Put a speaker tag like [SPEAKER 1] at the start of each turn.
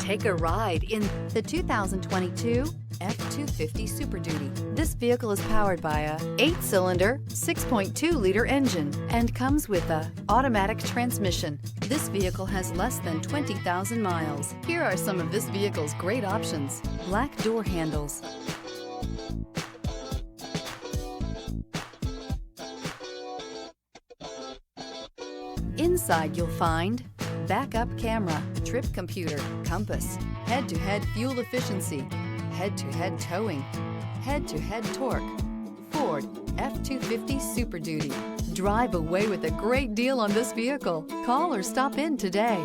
[SPEAKER 1] Take a ride in the 2022 F-250 Super Duty. This vehicle is powered by a 8-cylinder, 6.2-liter engine and comes with a automatic transmission. This vehicle has less than 20,000 miles. Here are some of this vehicle's great options: black door handles, inside you'll find backup camera, trip computer, compass, head-to-head fuel efficiency, head-to-head towing, head-to-head torque. Ford F-250 Super Duty. Drive away with a great deal on this vehicle. Call or stop in today.